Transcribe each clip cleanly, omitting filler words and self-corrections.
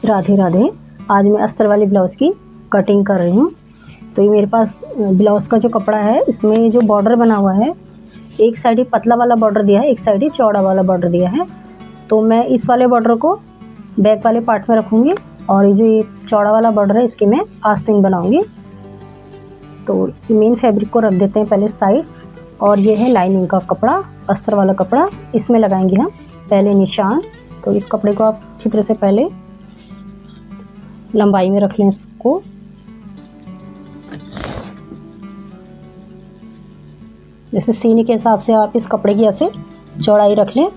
राधे राधे। आज मैं अस्तर वाली ब्लाउज़ की कटिंग कर रही हूँ। तो ये मेरे पास ब्लाउज़ का जो कपड़ा है, इसमें जो बॉर्डर बना हुआ है, एक साइड ही पतला वाला बॉर्डर दिया है, एक साइड ही चौड़ा वाला बॉर्डर दिया है। तो मैं इस वाले बॉर्डर को बैक वाले पार्ट में रखूँगी और ये जो ये चौड़ा वाला बॉर्डर है, इसकी मैं आस्तीन बनाऊँगी। तो मेन फैब्रिक को रख देते हैं पहले साइड, और ये है लाइनिंग का कपड़ा, अस्तर वाला कपड़ा। इसमें लगाएंगे हम पहले निशान। तो इस कपड़े को आप अच्छी तरह से पहले लंबाई में रख लें इसको। जैसे सीने के हिसाब से आप इस कपड़े की ऐसे चौड़ाई रख लें।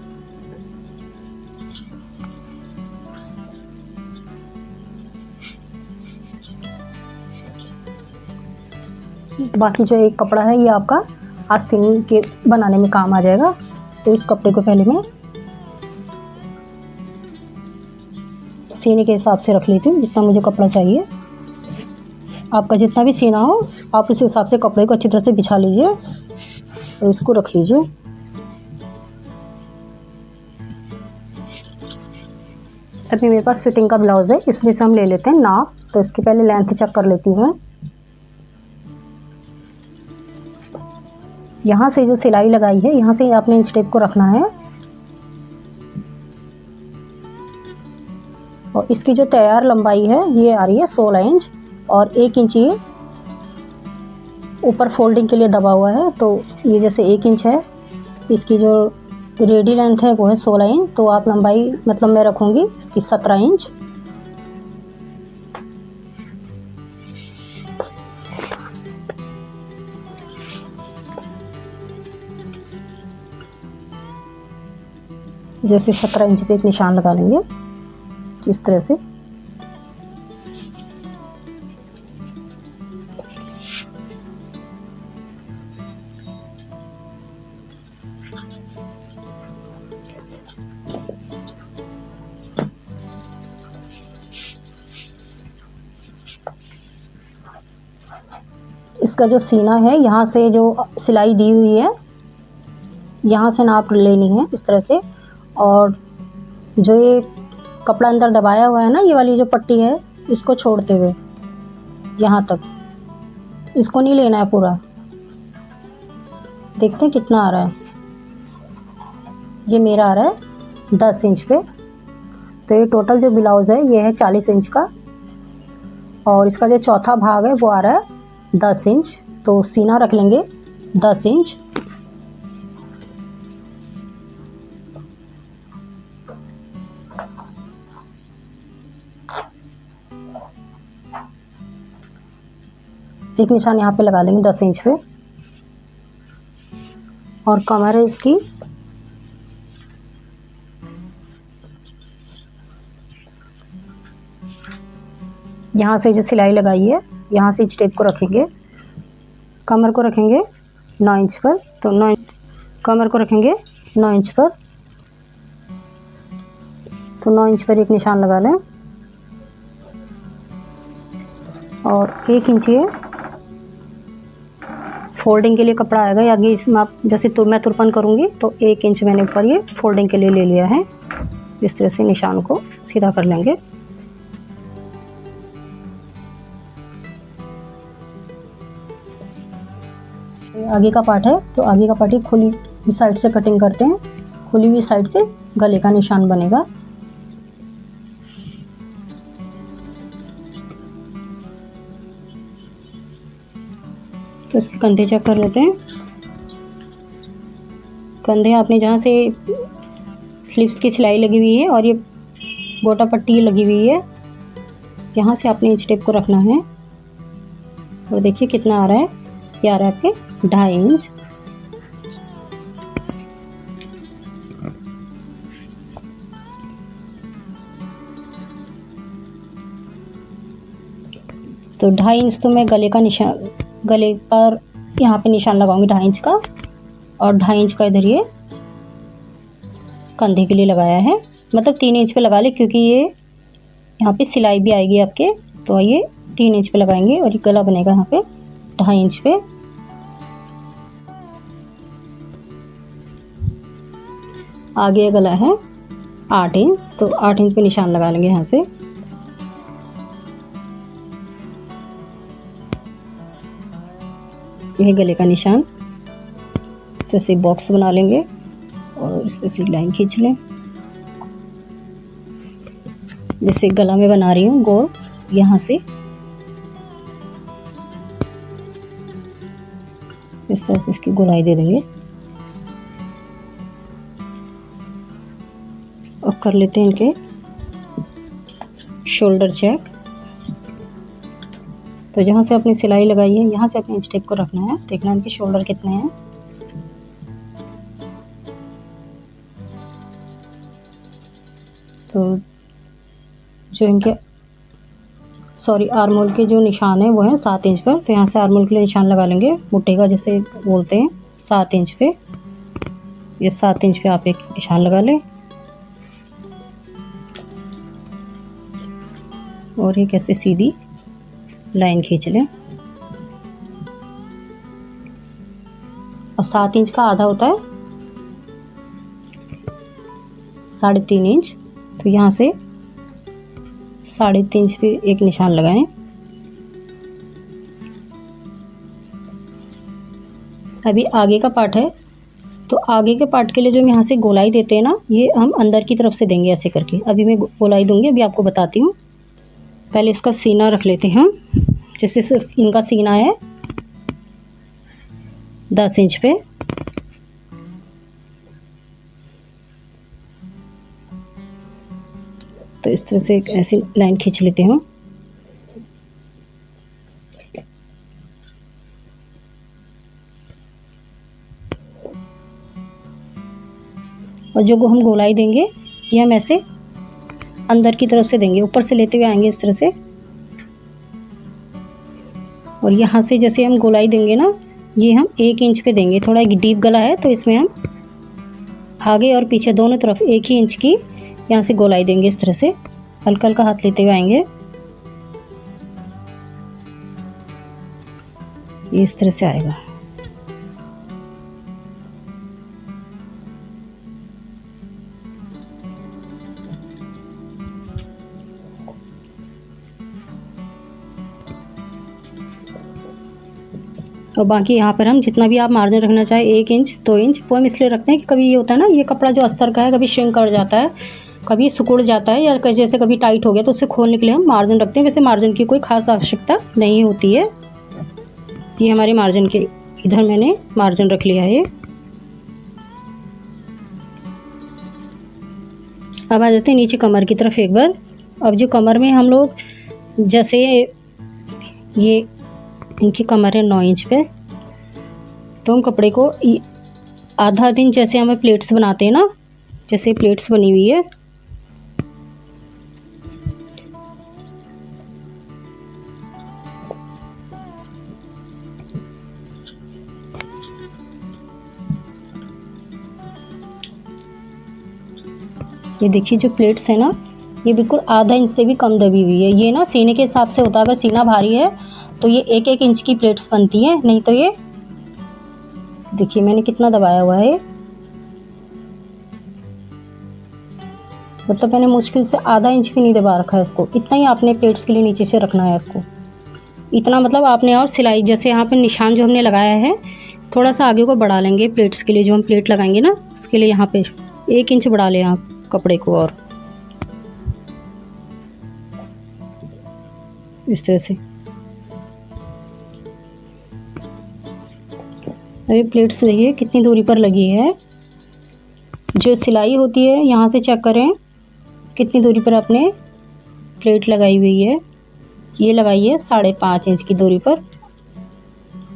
बाकी जो एक कपड़ा है, ये आपका आस्तीन के बनाने में काम आ जाएगा। तो इस कपड़े को पहले मैं सीने के हिसाब से रख लेती हूँ, जितना मुझे कपड़ा चाहिए। आपका जितना भी सीना हो, आप उस हिसाब से कपड़े को अच्छी तरह से बिछा लीजिए और इसको रख लीजिए। अभी मेरे पास फिटिंग का ब्लाउज़ है, इसमें से हम ले लेते हैं नाप। तो इसकी पहले लेंथ चेक कर लेती हूँ। यहाँ से जो सिलाई लगाई है, यहाँ से आपने इंच टेप को रखना है। और इसकी जो तैयार लंबाई है, ये आ रही है 16 इंच, और 1 इंच ये ऊपर फोल्डिंग के लिए दबा हुआ है। तो ये जैसे 1 इंच है, इसकी जो रेडी लेंथ है वो है 16 इंच। तो आप लंबाई मतलब मैं रखूँगी इसकी 17 इंच। जैसे 17 इंच पे एक निशान लगा लेंगे इस तरह से। इसका जो सीना है, यहाँ से जो सिलाई दी हुई है, यहाँ से नाप लेनी है इस तरह से। और जो ये कपड़ा अंदर दबाया हुआ है ना, ये वाली जो पट्टी है, इसको छोड़ते हुए यहाँ तक, इसको नहीं लेना है पूरा। देखते हैं कितना आ रहा है। ये मेरा आ रहा है 10 इंच पे। तो ये टोटल जो ब्लाउज़ है, ये है 40 इंच का, और इसका जो चौथा भाग है वो आ रहा है 10 इंच। तो सीना रख लेंगे 10 इंच। एक निशान यहाँ पे लगा लेंगे 10 इंच पे। और कमर है इसकी, यहाँ से जो सिलाई लगाई है, यहाँ से इंच टेप को रखेंगे। कमर को रखेंगे 9 इंच पर। तो 9 कमर को रखेंगे 9 इंच पर। तो 9 इंच पर एक निशान लगा लें, और 1 इंच ये फोल्डिंग के लिए कपड़ा आएगा। आगे इसमें आप जैसे तो मैं तुरपन करूँगी, तो 1 इंच मैंने ऊपर ये फोल्डिंग के लिए ले लिया है। इस तरह से निशान को सीधा कर लेंगे। आगे का पार्ट है, तो आगे का पार्ट ही खुली हुई साइड से कटिंग करते हैं। खुली हुई साइड से गले का निशान बनेगा। तो इसके कंधे चेक कर लेते हैं। कंधे आपने जहाँ से स्लीव्स की सिलाई लगी हुई है और ये गोटा पट्टी लगी हुई है, यहाँ से आपने इंच टेप को रखना है। और देखिए कितना आ रहा है, ये आ रहा है आपके 2.5 इंच। तो 2.5 इंच तो मैं गले का निशान, गले पर यहाँ पे निशान लगाऊंगी 2.5 इंच का, और 2.5 इंच का इधर ये कंधे के लिए लगाया है। मतलब 3 इंच पे लगा ले, क्योंकि ये यहाँ पे सिलाई भी आएगी आपके। तो ये 3 इंच पे लगाएंगे और ये गला बनेगा यहाँ पे 2.5 इंच पे। आगे गला है 8 इंच, तो 8 इंच पे निशान लगा लेंगे यहाँ से। ये गले का निशान। इस तरह से बॉक्स बना लेंगे और इस तरह से लाइन खींच लें। जैसे गला में बना रही हूँ गोल, यहाँ से इस तरह से इसकी गोलाई दे देंगे और कर लेते हैं इनके शोल्डर चेक। तो जहाँ से अपनी सिलाई लगाई है यहाँ से अपने इंच टेप को रखना है, देखना इनके शोल्डर कितने हैं। तो जो इनके आर्म होल के जो निशान है वो है 7 इंच पर। तो यहाँ से आर्म होल के लिए निशान लगा लेंगे, मुट्ठी का जैसे बोलते हैं 7 इंच पे। ये 7 इंच पे आप एक निशान लगा लें और एक ऐसे सीधी लाइन खींच लें। और 7 इंच का आधा होता है 3.5 इंच। तो यहाँ से 3.5 इंच पे एक निशान लगाएं। अभी आगे का पार्ट है, तो आगे के पार्ट के लिए जो हम यहाँ से गोलाई देते हैं ना, ये हम अंदर की तरफ से देंगे ऐसे करके। अभी मैं गोलाई दूंगी, अभी आपको बताती हूँ। पहले इसका सीना रख लेते हैं हम। जैसे इनका सीना है 10 इंच पे, तो इस तरह से एक ऐसी लाइन खींच लेते हैं। और जो हम गोलाई देंगे ये हम ऐसे अंदर की तरफ से देंगे, ऊपर से लेते हुए आएंगे इस तरह से। और यहाँ से जैसे हम गोलाई देंगे ना, ये हम 1 इंच पे देंगे। थोड़ा एक डीप गला है तो इसमें हम आगे और पीछे दोनों तरफ 1 ही इंच की यहाँ से गोलाई देंगे। इस तरह से हल्का हल्का हाथ लेते हुए आएंगे, ये इस तरह से आएगा। और बाकी यहाँ पर हम जितना भी आप मार्जिन रखना चाहे 1 इंच 2 इंच, वो हम इसलिए रखते हैं कि कभी ये होता है ना, ये कपड़ा जो अस्तर का है कभी श्रिंक कर जाता है, कभी सिकुड़ जाता है, या जैसे कभी टाइट हो गया तो उसे खोलने के लिए हम मार्जिन रखते हैं। वैसे मार्जिन की कोई खास आवश्यकता नहीं होती है। ये हमारे मार्जिन के इधर मैंने मार्जिन रख लिया है। अब आ जाते हैं नीचे कमर की तरफ एक बार। अब जो कमर में हम लोग जैसे ये इनकी कमर है 9 इंच पे, तो हम कपड़े को आधा दिन जैसे हमें प्लेट्स बनाते हैं ना, जैसे प्लेट्स बनी हुई है, ये देखिए जो प्लेट्स है ना, ये बिल्कुल आधा इंच से भी कम दबी हुई है। ये ना सीने के हिसाब से होता है, अगर सीना भारी है तो ये 1-1 इंच की प्लेट्स बनती हैं, नहीं तो ये देखिए मैंने कितना दबाया हुआ है। मतलब मैंने मुश्किल से आधा इंच भी नहीं दबा रखा है इसको। इतना ही आपने प्लेट्स के लिए नीचे से रखना है इसको, इतना मतलब आपने। और सिलाई जैसे यहाँ पे निशान जो हमने लगाया है, थोड़ा सा आगे को बढ़ा लेंगे प्लेट्स के लिए। जो हम प्लेट लगाएंगे ना उसके लिए यहाँ पे 1 इंच बढ़ा लें आप कपड़े को, और इस तरह से। अभी प्लेट्स देखिए कितनी दूरी पर लगी है। जो सिलाई होती है यहाँ से चेक करें कितनी दूरी पर आपने प्लेट लगाई हुई है। ये लगाई है 5.5 इंच की दूरी पर,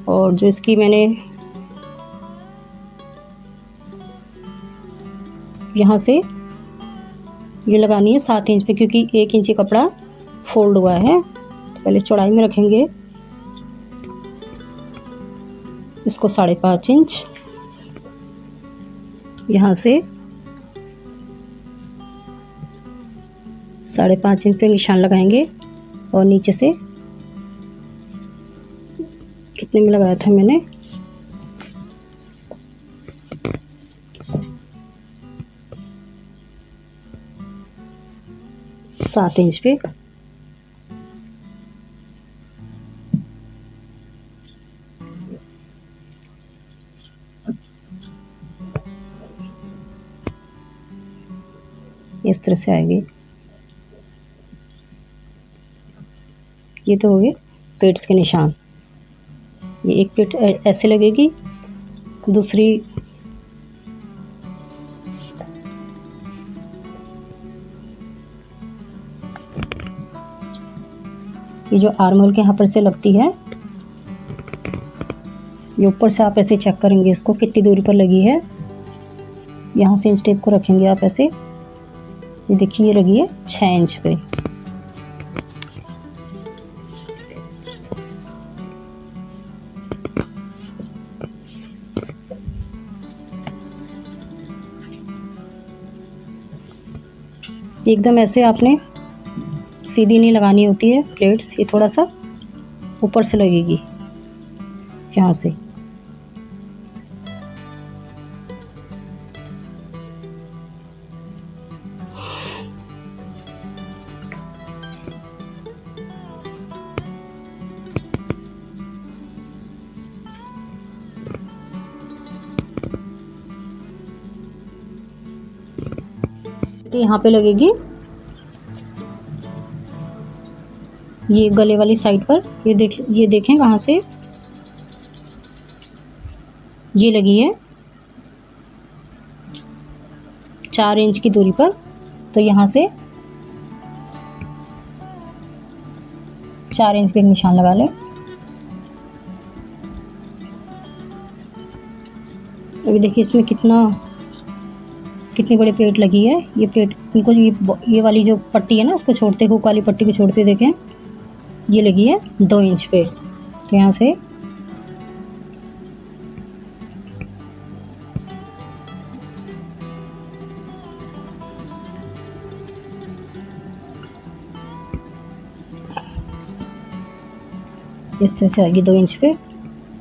और जो इसकी मैंने यहाँ से ये लगानी है 7 इंच पे, क्योंकि 1 इंच कपड़ा फोल्ड हुआ है। तो पहले चौड़ाई में रखेंगे इसको 5.5 इंच, यहाँ से 5.5 इंच पे निशान लगाएंगे। और नीचे से कितने में लगाया था मैंने, 7 इंच पे। इस तरह से आएगी। ये तो हो गए प्लेट्स के निशान। ये एक प्लेट ऐसे लगेगी, दूसरी ये जो आर्म होल के यहाँ पर से लगती है, ये ऊपर से आप ऐसे चेक करेंगे इसको कितनी दूरी पर लगी है। यहाँ से इंच टेप को रखेंगे आप ऐसे, ये देखिए ये लगी है 6 इंच पे। एकदम ऐसे आपने सीधी नहीं लगानी होती है प्लेट्स, ये थोड़ा सा ऊपर से लगेगी यहाँ से। यहाँ पे लगेगी ये गले वाली साइड पर। ये देखें कहाँ से ये लगी है 4 इंच की दूरी पर। तो यहाँ से 4 इंच पे एक निशान लगा लें। अभी देखिए इसमें कितनी बड़ी प्लेट लगी है। ये प्लेट इनको ये वाली जो पट्टी है ना, उसको छोड़ते, हुक वाली पट्टी को छोड़ते देखें, ये लगी है 2 इंच पे। तो यहाँ से इस तरह से आएगी 2 इंच पे।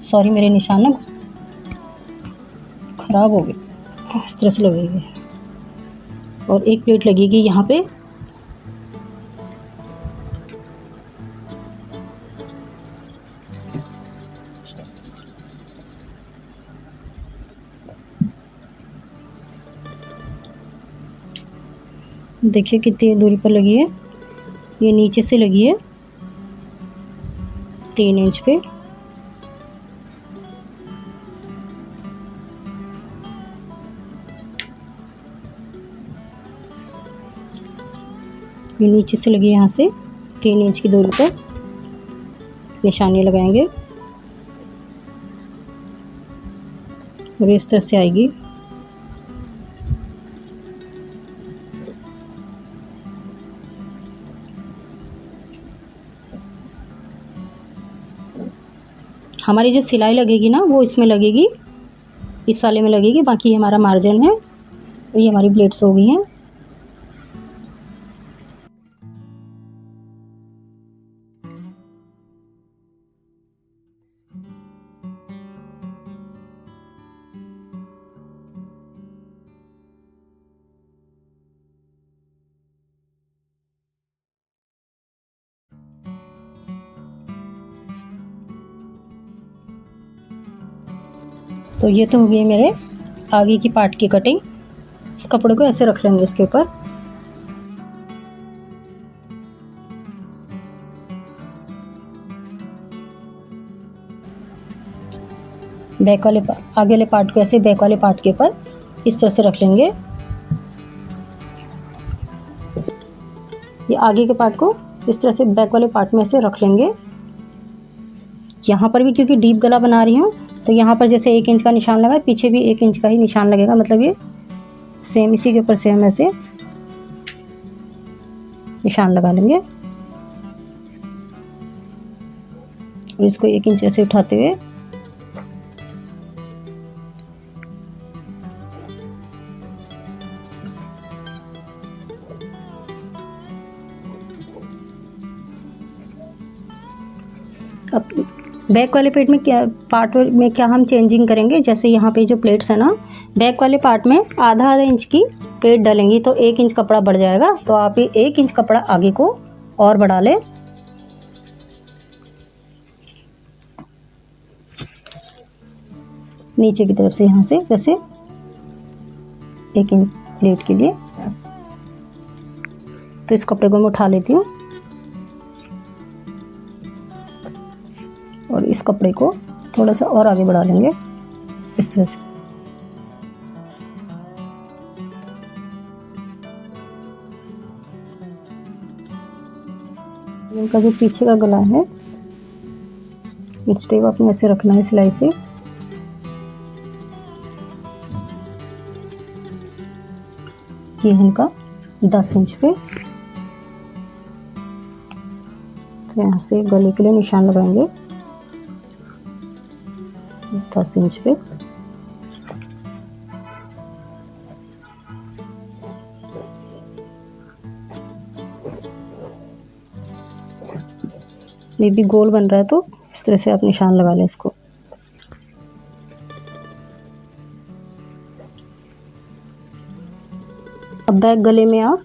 सॉरी मेरे निशान ना खराब हो गए, इस तरह से लगेगी। और एक प्लेट लगेगी यहाँ पे, देखिए कितनी दूरी पर लगी है। ये नीचे से लगी है 3 इंच पे। ये नीचे से लगी है यहाँ से 3 इंच की दूरी पर निशानियाँ लगाएंगे और इस तरह से आएगी। हमारी जो सिलाई लगेगी ना वो इसमें लगेगी, इस वाले में लगेगी। बाकी हमारा मार्जिन है और ये हमारी प्लेट्स हो गई हैं। तो ये तो हो गई मेरे आगे की पार्ट की कटिंग। इस कपड़े को ऐसे रख लेंगे इसके ऊपर। बैक वाले आगे वाले पार्ट को ऐसे बैक वाले पार्ट के ऊपर इस तरह से रख लेंगे। ये आगे के पार्ट को इस तरह से बैक वाले पार्ट में से रख लेंगे। यहाँ पर भी क्योंकि डीप गला बना रही हूँ तो यहाँ पर जैसे 1 इंच का निशान लगा, पीछे भी 1 इंच का ही निशान लगेगा। मतलब ये सेम इसी के ऊपर सेम ऐसे निशान लगा लेंगे और इसको 1 इंच ऐसे उठाते हुए अब बैक वाले पार्ट में क्या हम चेंजिंग करेंगे। जैसे यहाँ पे जो प्लेट्स है ना, बैक वाले पार्ट में आधा इंच की प्लेट डालेंगी तो 1 इंच कपड़ा बढ़ जाएगा। तो आप ये 1 इंच कपड़ा आगे को और बढ़ा लें। नीचे की तरफ से यहाँ से जैसे 1 इंच प्लेट के लिए तो इस कपड़े को मैं उठा लेती हूँ और इस कपड़े को थोड़ा सा और आगे बढ़ा लेंगे इस तरह से। इनका जो पीछे का गला है स्टेप अपने ऐसे रखना है सिलाई से। ये है इनका 10 इंच पे, तो यहाँ से गले के लिए निशान लगाएंगे 10 इंच पे। ये भी गोल बन रहा है तो इस तरह से आप निशान लगा लें इसको। अब बैक गले में आप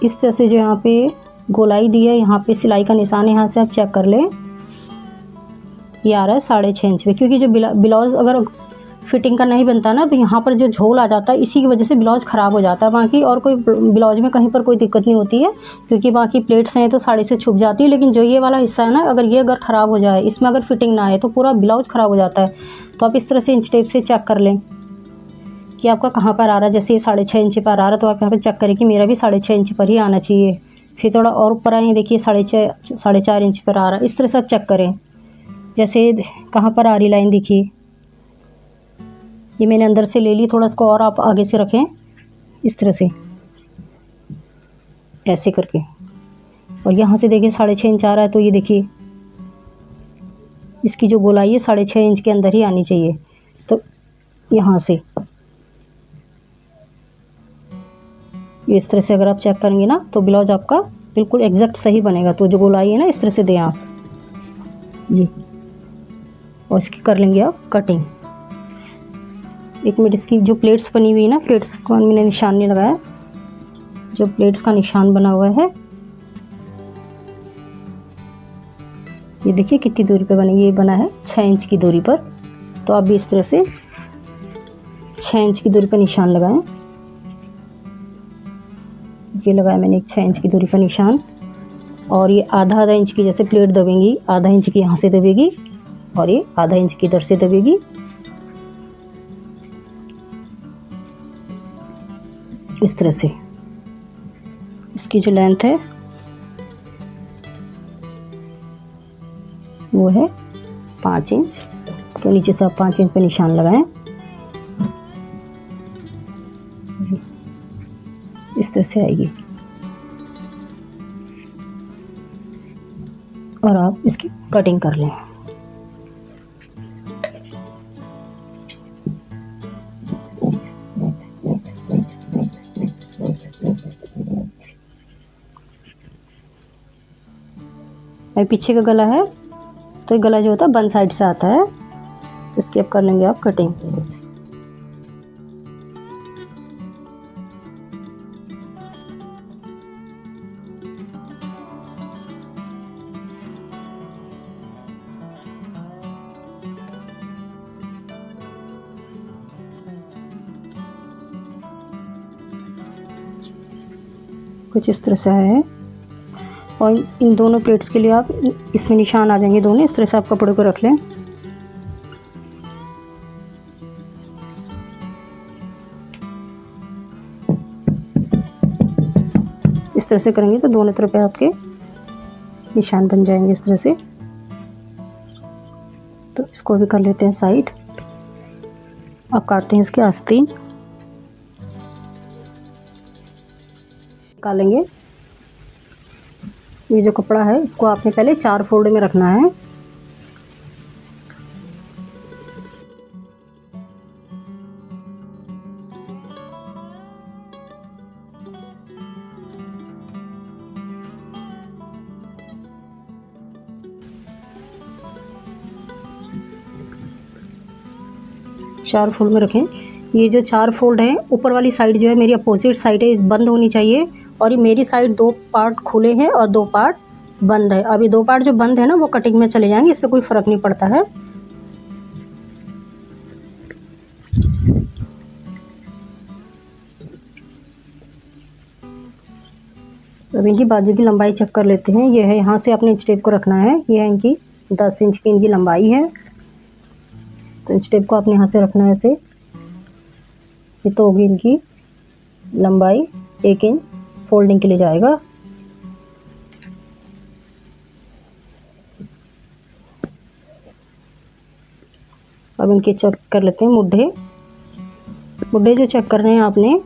इस तरह से जो यहाँ पे गोलाई दी है, यहाँ पे सिलाई का निशान है, यहाँ से आप चेक कर लें। ये आ रहा है 6.5 इंच पे, क्योंकि जो ब्लाउज़ अगर फिटिंग का नहीं बनता ना तो यहाँ पर जो झोल आ जाता है, इसी की वजह से ब्लाउज़ ख़राब हो जाता है। बाकी और कोई ब्लाउज़ में कहीं पर कोई दिक्कत नहीं होती है, क्योंकि बाकी प्लेट्स हैं तो साड़ी से छुप जाती है। लेकिन जो ये वाला हिस्सा है ना, अगर ये अगर ख़राब हो जाए, इसमें अगर फिटिंग ना आए तो पूरा ब्लाउज़ ख़राब हो जाता है। तो आप इस तरह से इंच टेप से चेक कर लें कि आपका कहाँ पर आ रहा है। जैसे ये 6.5 इंच पर आ रहा है तो आप यहाँ पर चेक करें कि मेरा भी 6.5 इंच पर ही आना चाहिए। फिर थोड़ा और ऊपर आए, देखिए 4.5 इंच पर आ रहा है। इस तरह से आप चेक करें। जैसे कहाँ पर आ रही लाइन देखिए, ये मैंने अंदर से ले ली, थोड़ा इसको और आप आगे से रखें इस तरह से ऐसे करके, और यहाँ से देखिए 6.5 इंच आ रहा है। तो ये देखिए इसकी जो गोलाई है 6.5 इंच के अंदर ही आनी चाहिए। तो यहाँ से इस तरह से अगर आप चेक करेंगे ना तो ब्लाउज आपका बिल्कुल एग्जैक्ट सही बनेगा। तो जो गोलाई है ना इस तरह से दें आप ये, और इसकी कर लेंगे आप कटिंग। 1 मिनट, इसकी जो प्लेट्स बनी हुई है ना, प्लेट्स को मैंने निशान नहीं लगाया, जो प्लेट्स का निशान बना हुआ है ये देखिए कितनी दूरी पे बनी। ये बना है 6 इंच की दूरी पर। तो आप भी इस तरह से 6 इंच की दूरी पर निशान लगाएं। ये लगाया मैंने एक 6 इंच की दूरी पर निशान, और ये आधा इंच की जैसे प्लेट दबेंगी, आधा इंच की यहाँ से दबेगी और ये आधा इंच की इधर से दबेगी। इस तरह से इसकी जो लेंथ है वो है 5 इंच। तो नीचे से आप 5 इंच पे निशान लगाएं इस तरह से आएगी, और आप इसकी कटिंग कर लें। पीछे का गला है तो ये गला जो होता है बन साइड से आता है, तो इसकी अब कर लेंगे आप कटिंग। कुछ इस तरह से है, और इन दोनों प्लेट्स के लिए आप इसमें निशान आ जाएंगे दोनों। इस तरह से आप कपड़े को रख लें। इस तरह से करेंगे तो दोनों तरफ आपके निशान बन जाएंगे इस तरह से। तो इसको भी कर लेते हैं साइड। अब काटते हैं इसके आस्तीन, निकालेंगे। ये जो कपड़ा है इसको आपने पहले 4 फोल्ड में रखना है। चार फोल्ड में रखें। ये जो 4 फोल्ड है, ऊपर वाली साइड जो है मेरी अपोजिट साइड है, बंद होनी चाहिए, और ये मेरी साइड 2 पार्ट खुले हैं और 2 पार्ट बंद है। अब ये 2 पार्ट जो बंद है ना वो कटिंग में चले जाएंगे, इससे कोई फ़र्क नहीं पड़ता है। अब इनकी बाजू की लंबाई चेक कर लेते हैं। ये है, यहाँ से आपने इंच टेप को रखना है। ये है इनकी 10 इंच की इनकी लंबाई है, तो इंच टेप को आपने यहाँ से रखना है ऐसे। ये तो होगी इनकी लंबाई, 1 इंच फोल्डिंग के लिए जाएगा। अब इनके चेक कर लेते हैं मुड्ढे। मुड्ढे जो चेक करने हैं आपने,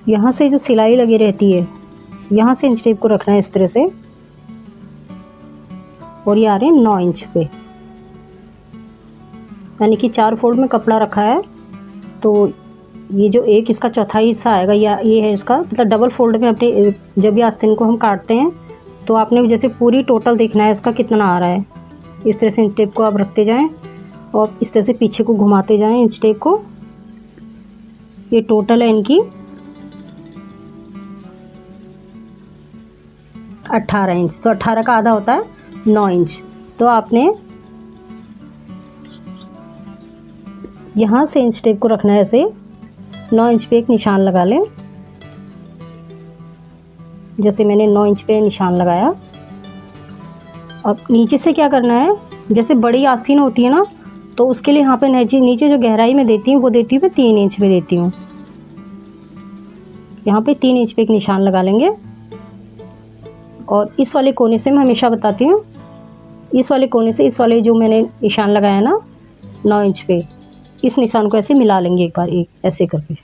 यहाँ से जो सिलाई लगी रहती है, यहाँ से इंच टेप को रखना है इस तरह से, और ये आ रहे हैं 9 इंच पे, यानी कि 4 फोल्ड में कपड़ा रखा है। तो ये जो एक इसका चौथाई हिस्सा आएगा, या ये है इसका, मतलब डबल फोल्ड में अपने जब भी आस्तीन को हम काटते हैं तो आपने जैसे पूरी टोटल देखना है इसका कितना आ रहा है। इस तरह से इंच टेप को आप रखते जाएं और इस तरह से पीछे को घुमाते जाएं इंच टेप को। ये टोटल है इनकी 18 इंच, तो 18 का आधा होता है 9 इंच। तो आपने यहाँ से इंच टेप को रखना है ऐसे, 9 इंच पे एक निशान लगा लें। जैसे मैंने 9 इंच पे निशान लगाया। अब नीचे से क्या करना है, जैसे बड़ी आस्तीन होती है ना, तो उसके लिए यहाँ पे नीचे जो गहराई में देती हूँ वो देती हूँ मैं 3 इंच पे देती हूँ। यहाँ पे 3 इंच पे एक निशान लगा लेंगे। और इस वाले कोने से मैं हमेशा बताती हूँ, इस वाले कोने से इस वाले जो मैंने निशान लगाया ना 9 इंच पे, इस निशान को ऐसे मिला लेंगे एक बार, एक ऐसे करके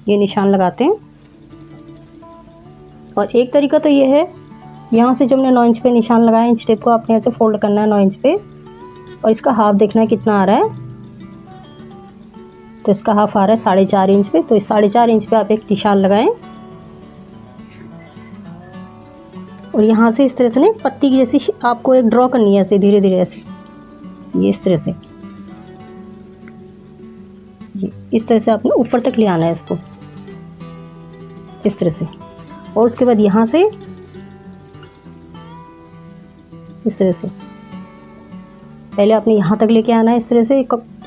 ये निशान लगाते हैं। और एक तरीका तो ये है, यहाँ से जो हमने 9 इंच पे निशान लगाया, इंच टेप को आपने ऐसे फोल्ड करना है 9 इंच पे, और इसका हाफ देखना है कितना आ रहा है। तो इसका हाफ आ रहा है 4.5 इंच पे, तो इस 4.5 इंच पे आप एक निशान लगाएं। और यहाँ से इस तरह से ना पत्ती की जैसी आपको एक ड्रॉ करनी है ऐसे धीरे धीरे ऐसे, ये इस तरह से, ये इस तरह से आपने ऊपर तक ले आना है इसको, इस तरह से। और उसके बाद यहाँ से इस तरह से पहले आपने यहाँ तक लेके आना है इस तरह से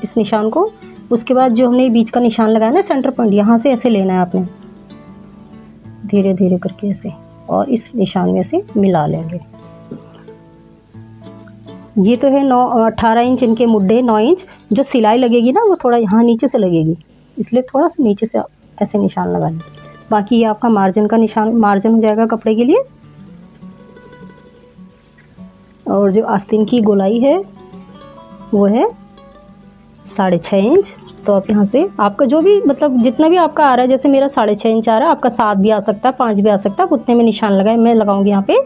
इस निशान को। उसके बाद जो हमने बीच का निशान लगाया ना सेंटर पॉइंट, यहाँ से ऐसे लेना है आपने धीरे धीरे करके ऐसे, और इस निशान में से मिला लेंगे। ये तो है 18 इंच इनके मुड्ढे, 9 इंच। जो सिलाई लगेगी ना वो थोड़ा यहाँ नीचे से लगेगी, इसलिए थोड़ा सा नीचे से ऐसे निशान लगा लें। बाकी ये आपका मार्जिन का निशान, मार्जिन हो जाएगा कपड़े के लिए। और जो आस्तीन की गोलाई है वो है 6.5 इंच। तो आप यहाँ से आपका जो भी मतलब जितना भी आपका आ रहा है, जैसे मेरा 6.5 इंच आ रहा है, आपका 7 भी आ सकता है, 5 भी आ सकता है, उतने में निशान लगाए। मैं लगाऊंगी यहाँ पे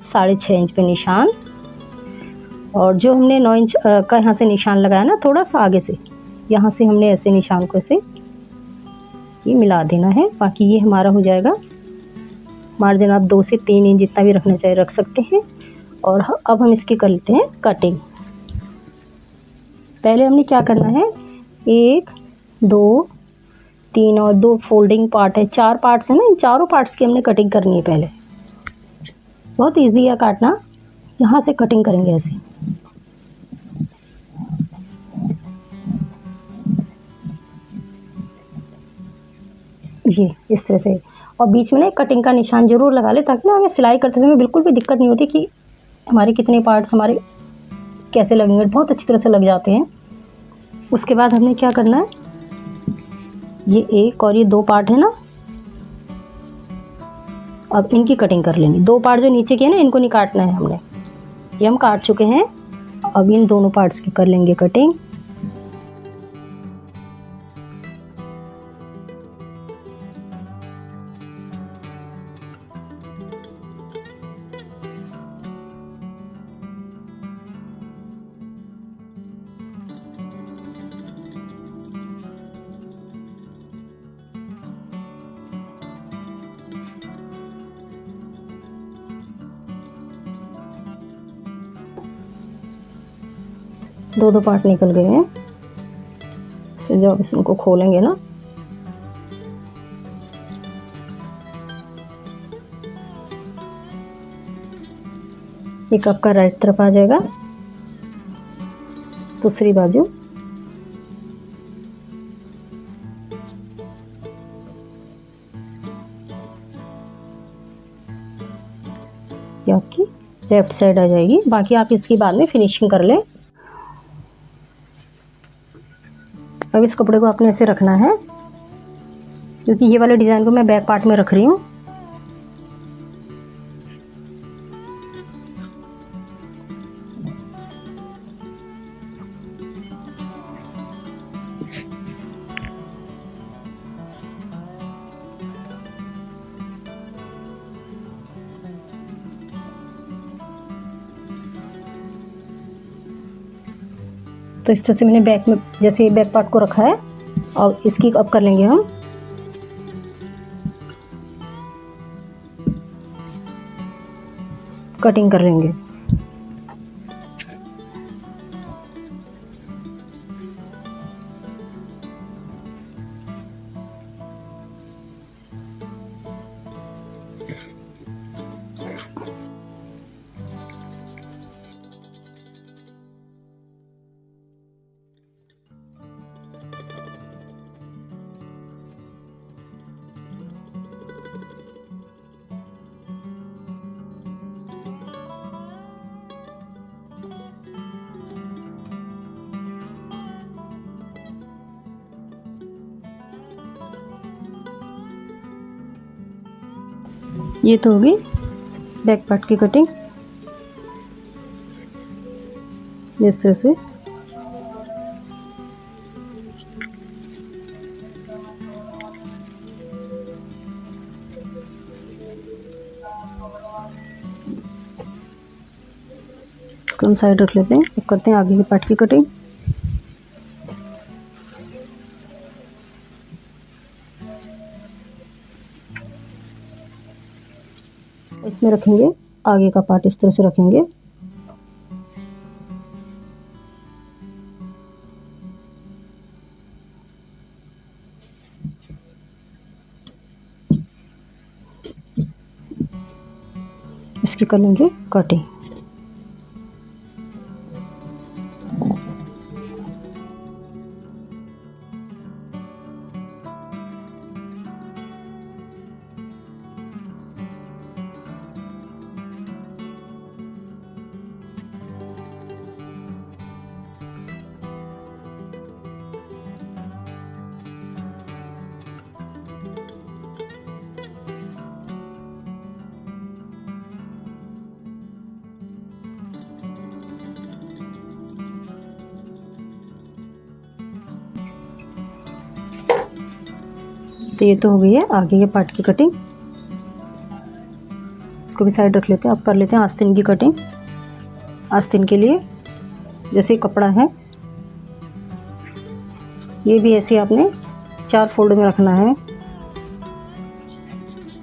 6.5 इंच पे निशान। और जो हमने 9 इंच का यहाँ से निशान लगाया ना, थोड़ा सा आगे से यहाँ से हमने ऐसे निशान को ऐसे ये मिला देना है। बाकी ये हमारा हो जाएगा मार्जिन। आप 2 से 3 इंच जितना भी रखना चाहिए रख सकते हैं। और अब हम इसकी कर लेते हैं कटिंग। पहले हमने क्या करना है, 1 2 3 और 2 फोल्डिंग पार्ट है, 4 पार्ट्स है ना, इन चारों पार्ट्स की हमने कटिंग करनी है। पहले बहुत इजी है काटना। यहाँ से कटिंग करेंगे ऐसे, ये इस तरह से। और बीच में ना कटिंग का निशान जरूर लगा ले, ताकि ना हमें सिलाई करते समय बिल्कुल भी दिक्कत नहीं होती कि हमारे कितने पार्ट्स हमारे कैसे लगेंगे, बहुत अच्छी तरह से लग जाते हैं। उसके बाद हमने क्या करना है, ये 1 और ये 2 पार्ट है ना, अब इनकी कटिंग कर लेनी। 2 पार्ट जो नीचे के हैं ना, इनको नहीं काटना है हमने, ये हम काट चुके हैं। अब इन दोनों पार्ट्स की कर लेंगे कटिंग। दो पार्ट निकल गए हैं। इससे जब इनको खोलेंगे ना, एक आपका राइट तरफ आ जाएगा, दूसरी बाजू ये आपकी लेफ्ट साइड आ जाएगी। बाकी आप इसकी बाद में फिनिशिंग कर लें। अब इस कपड़े को आपने ऐसे रखना है, क्योंकि ये वाले डिज़ाइन को मैं बैक पार्ट में रख रही हूँ। तो इस तरह से मैंने बैक में जैसे बैक पार्ट को रखा है, और इसकी अब कर लेंगे हम कटिंग कर लेंगे। ये तो होगी बैक पार्ट की कटिंग। इस तरह से इसको हम साइड रख लेते हैं। अब करते हैं आगे के पार्ट की कटिंग। इसमें रखेंगे आगे का पार्ट, इस तरह से रखेंगे। इसकी कर लेंगे कटिंग। तो ये तो हो गई है आगे के पार्ट की कटिंग। इसको भी साइड रख लेते हैं। अब कर लेते हैं आस्तीन की कटिंग। आस्तीन के लिए जैसे कपड़ा है, ये भी ऐसे आपने 4 फोल्ड में रखना है।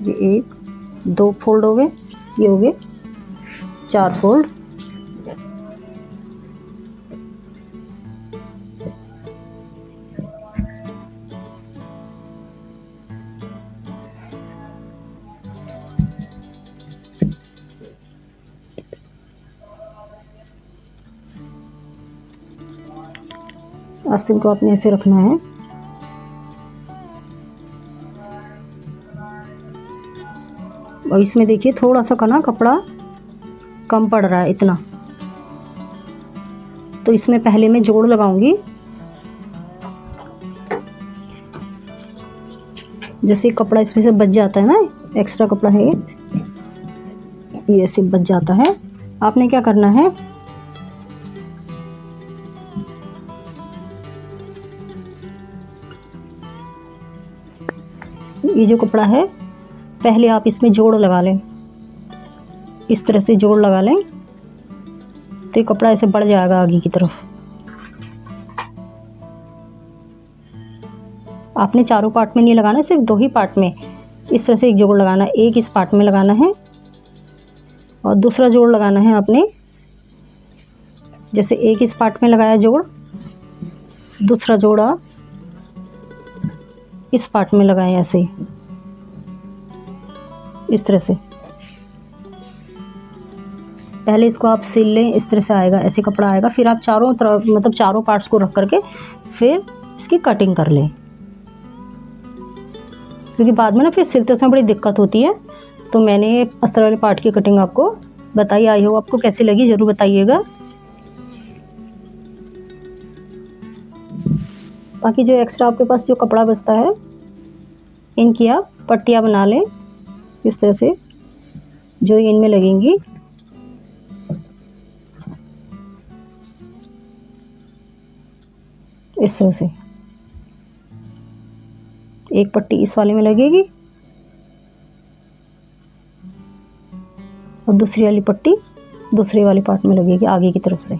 ये 1 2 फोल्ड हो गए, ये हो गए 4 फोल्ड। आस्तीन को आपने ऐसे रखना है। और इसमें देखिए थोड़ा सा ना कपड़ा कम पड़ रहा है इतना, तो इसमें पहले मैं जोड़ लगाऊंगी। जैसे कपड़ा इसमें से बच जाता है ना, एक्स्ट्रा कपड़ा है ये ऐसे बच जाता है। आपने क्या करना है, ये जो कपड़ा है पहले आप इसमें जोड़ लगा लें। इस तरह से जोड़ लगा लें तो ये कपड़ा ऐसे बढ़ जाएगा आगे की तरफ। आपने चारों पार्ट में नहीं लगाना, सिर्फ 2 ही पार्ट में इस तरह से एक जोड़ लगाना है। एक इस पार्ट में लगाना है और दूसरा जोड़ लगाना है आपने। जैसे एक इस पार्ट में लगाया जोड़, दूसरा जोड़ा इस पार्ट में लगाएं ऐसे इस तरह से। पहले इसको आप सिल लें, इस तरह से आएगा, ऐसे कपड़ा आएगा। फिर आप चारों तरफ मतलब चारों पार्ट्स को रख करके फिर इसकी कटिंग कर लें, क्योंकि बाद में ना फिर सिलते समय बड़ी दिक्कत होती है। तो मैंने अस्तर वाले पार्ट की कटिंग आपको बताइए, आई हो आपको कैसी लगी ज़रूर बताइएगा। बाकी जो एक्स्ट्रा आपके पास जो कपड़ा बचता है, इनकी आप पट्टियाँ बना लें इस तरह से, जो इनमें लगेंगी। इस तरह से एक पट्टी इस वाले में लगेगी और दूसरी वाली पट्टी दूसरे वाले पार्ट में लगेगी आगे की तरफ से।